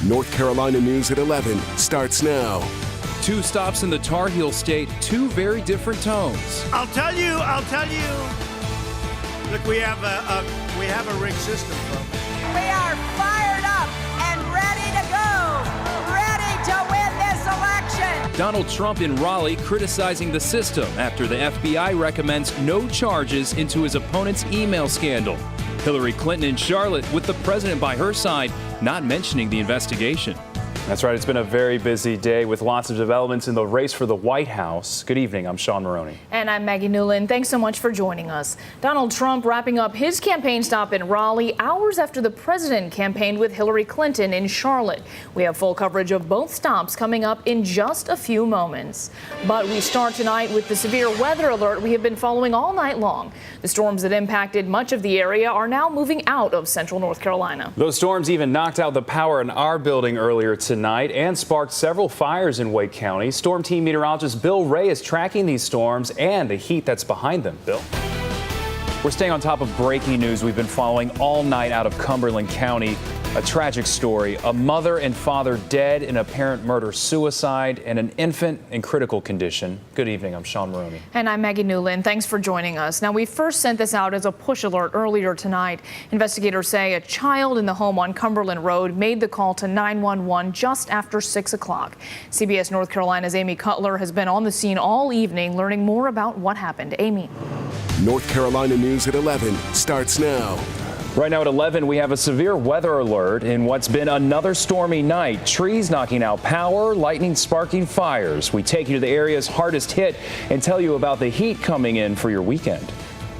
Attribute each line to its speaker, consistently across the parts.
Speaker 1: North Carolina News at 11 starts now.
Speaker 2: Two stops in the Tar Heel state, two very different tones.
Speaker 3: I'll tell you. Look, we have a rigged system, folks.
Speaker 4: We are fired up and ready to go. Ready to win this election.
Speaker 2: Donald Trump in Raleigh criticizing the system after the FBI recommends no charges into his opponent's email scandal. Hillary Clinton in Charlotte with the president by her side, not mentioning the investigation.
Speaker 5: That's right. It's been a very busy day with lots of developments in the race for the White House. Good evening. I'm Sean Maroney.
Speaker 6: And I'm Maggie Newland. Thanks so much for joining us. Donald Trump wrapping up his campaign stop in Raleigh hours after the president campaigned with Hillary Clinton in Charlotte. We have full coverage of both stops coming up in just a few moments. But we start tonight with the severe weather alert we have been following all night long. The storms that impacted much of the area are now moving out of central North Carolina.
Speaker 5: Those storms even knocked out the power in our building earlier tonight and sparked several fires in Wake County. Storm team meteorologist Bill Ray is tracking these storms and the heat that's behind them. Bill. We're staying on top of breaking news we've been following all night out of Cumberland County. A tragic story. A mother and father dead in apparent murder-suicide and an infant in critical condition. Good evening. I'm Sean Maroney.
Speaker 6: And I'm Maggie Newland. Thanks for joining us. Now, we first sent this out as a push alert earlier tonight. Investigators say a child in the home on Cumberland Road made the call to 911 just after 6 o'clock. CBS North Carolina's Amy Cutler has been on the scene all evening learning more about what happened. Amy.
Speaker 1: North Carolina News at 11 starts now.
Speaker 5: Right now at 11, we have a severe weather alert in what's been another stormy night. Trees knocking out power, lightning sparking fires. We take you to the areas hardest hit and tell you about the heat coming in for your weekend.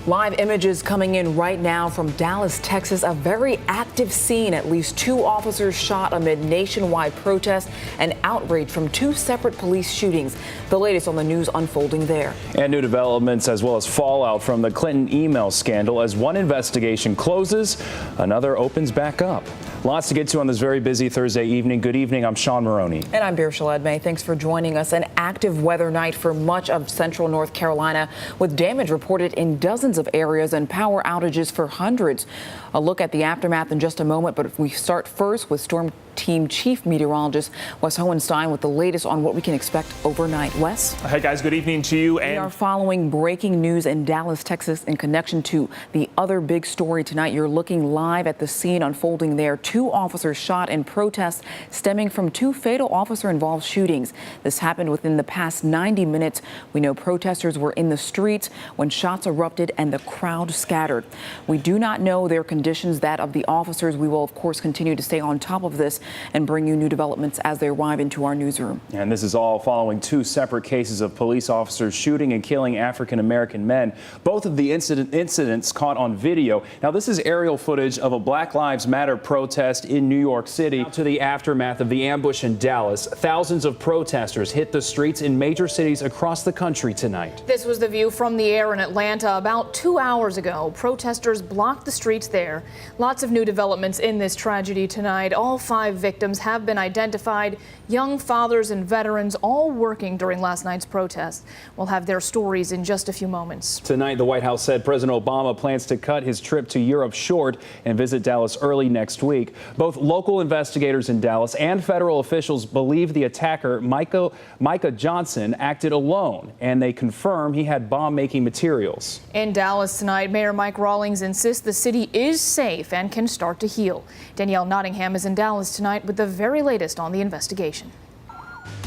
Speaker 7: Live images coming in right now from Dallas, Texas. A very active scene. At least 2 officers shot amid nationwide protests and outrage from 2 separate police shootings. The latest on the news unfolding there.
Speaker 5: And new developments as well as fallout from the Clinton email scandal. As one investigation closes, another opens back up. Lots to get to on this very busy Thursday evening. Good evening. I'm Sean Maroney.
Speaker 7: And I'm Bir Shaledmeh. Thanks for joining us. An active weather night for much of central North Carolina with damage reported in dozens of areas and power outages for hundreds. A look at the aftermath in just a moment, but if we start first with Storm Team Chief Meteorologist Wes Hohenstein with the latest on what we can expect overnight. Wes?
Speaker 8: Hey guys, good evening to you.
Speaker 7: We are following breaking news in Dallas, Texas in connection to the other big story tonight. You're looking live at the scene unfolding there. 2 officers shot in protest stemming from 2 fatal officer-involved shootings. This happened within the past 90 minutes. We know protesters were in the streets when shots erupted and the crowd scattered. We do not know their conditions, that of the officers. We will, of course, continue to stay on top of this and bring you new developments as they arrive into our newsroom.
Speaker 5: And this is all following 2 separate cases of police officers shooting and killing African-American men. Both of the incidents caught on video. Now, this is aerial footage of a Black Lives Matter protest in New York City. To the aftermath of the ambush in Dallas, thousands of protesters hit the streets in major cities across the country tonight.
Speaker 6: This was the view from the air in Atlanta about 2 hours ago. Protesters blocked the streets there. Lots of new developments in this tragedy tonight. All 5 victims have been identified. Young fathers and veterans all working during last night's protest. We'll have their stories in just a few moments.
Speaker 5: Tonight, the White House said President Obama plans to cut his trip to Europe short and visit Dallas early next week. Both local investigators in Dallas and federal officials believe the attacker, Micah Johnson, acted alone, and they confirm he had bomb-making materials.
Speaker 6: In Dallas tonight, Mayor Mike Rawlings insists the city is safe and can start to heal. Danielle Nottingham is in Dallas tonight with the very latest on the investigation.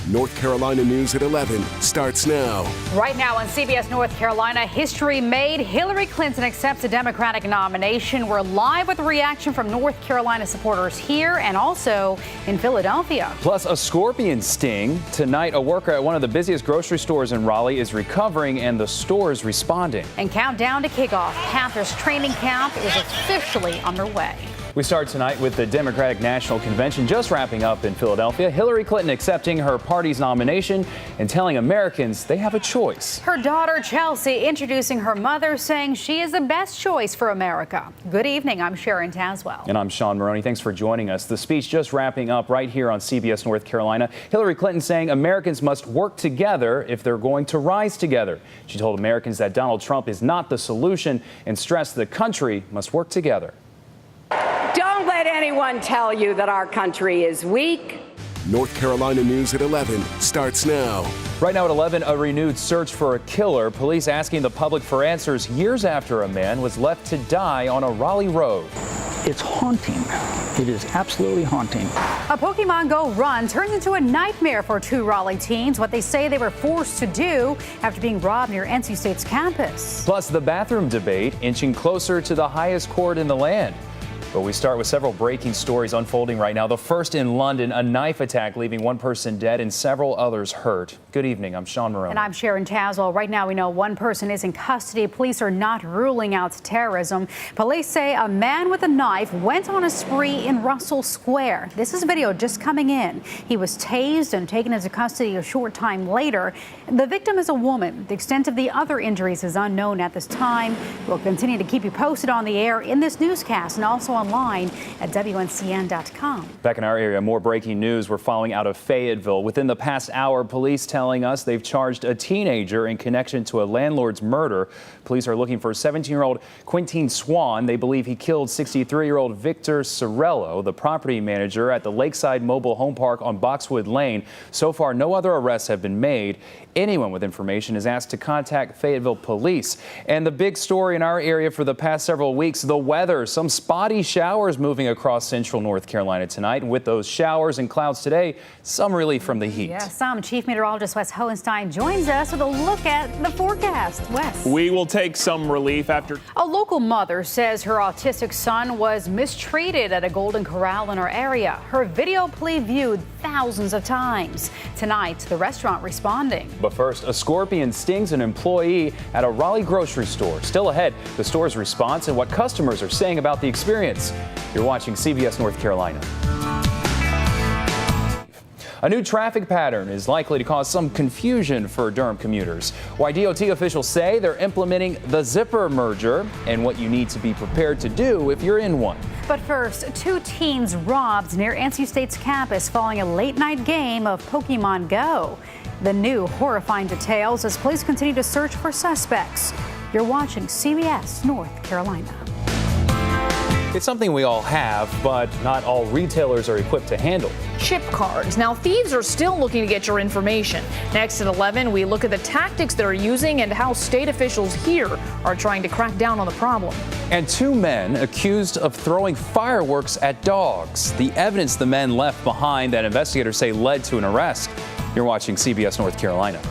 Speaker 1: North Carolina News at 11 starts now.
Speaker 9: Right now on CBS North Carolina, history made. Hillary Clinton accepts a Democratic nomination. We're live with a reaction from North Carolina supporters here and also in Philadelphia.
Speaker 5: Plus a scorpion sting. Tonight, a worker at one of the busiest grocery stores in Raleigh is recovering and the store is responding.
Speaker 9: And countdown to kickoff. Panthers training camp is officially underway.
Speaker 5: We start tonight with the Democratic National Convention just wrapping up in Philadelphia. Hillary Clinton accepting her party's nomination and telling Americans they have a choice.
Speaker 9: Her daughter Chelsea introducing her mother, saying she is the best choice for America. Good evening. I'm Sharon Taswell.
Speaker 5: And I'm Sean Maroney. Thanks for joining us. The speech just wrapping up right here on CBS North Carolina. Hillary Clinton saying Americans must work together if they're going to rise together. She told Americans that Donald Trump is not the solution and stressed the country must work together.
Speaker 10: Don't let
Speaker 4: let anyone tell you that our country is weak.
Speaker 1: North Carolina News at 11 starts now.
Speaker 5: Right now at 11, a renewed search for a killer. Police asking the public for answers years after a man was left to die on a Raleigh road.
Speaker 8: It's haunting. It is absolutely haunting.
Speaker 9: A Pokemon Go run turns into a nightmare for two Raleigh teens, what they say they were forced to do after being robbed near NC State's campus.
Speaker 5: Plus, the bathroom debate inching closer to the highest court in the land. But we start with several breaking stories unfolding right now. The first in London, a knife attack leaving one person dead and several others hurt. Good evening. I'm Sean Maroney.
Speaker 9: And I'm Sharon Tazwell. Right now, we know one person is in custody. Police are not ruling out terrorism. Police say a man with a knife went on a spree in Russell Square. This is video just coming in. He was tased and taken into custody a short time later. The victim is a woman. The extent of the other injuries is unknown at this time. We'll continue to keep you posted on the air in this newscast and also online at WNCN.com.
Speaker 5: Back in our area, more breaking news we're following out of Fayetteville. Within the past hour, police telling us they've charged a teenager in connection to a landlord's murder. Police are looking for 17-year-old Quintin Swan. They believe he killed 63-year-old Victor Sorello, the property manager at the Lakeside Mobile Home Park on Boxwood Lane. So far, no other arrests have been made. Anyone with information is asked to contact Fayetteville police. And the big story in our area for the past several weeks, the weather. Some spotty showers moving across central North Carolina tonight. And with those showers and clouds today, some relief from the heat.
Speaker 9: Yeah, some. Chief Meteorologist Wes Hohenstein joins us with a look at the forecast. Wes.
Speaker 10: We will take some relief after.
Speaker 9: A local mother says her autistic son was mistreated at a Golden Corral in her area. Her video plea viewed thousands of times. Tonight, the restaurant responding.
Speaker 5: But first, a scorpion stings an employee at a Raleigh grocery store. Still ahead, the store's response and what customers are saying about the experience. You're watching CBS North Carolina. A new traffic pattern is likely to cause some confusion for Durham commuters. Why DOT officials say they're implementing the zipper merger and what you need to be prepared to do if you're in one.
Speaker 9: But first, two teens robbed near NC State's campus following a late-night game of Pokemon Go. The new horrifying details as police continue to search for suspects. You're watching CBS North Carolina.
Speaker 5: It's something we all have, but not all retailers are equipped to handle.
Speaker 6: Chip cards. Now, thieves are still looking to get your information. Next at 11, we look at the tactics they're using and how state officials here are trying to crack down on the problem.
Speaker 5: And two men accused of throwing fireworks at dogs. The evidence the men left behind that investigators say led to an arrest. You're watching CBS North Carolina.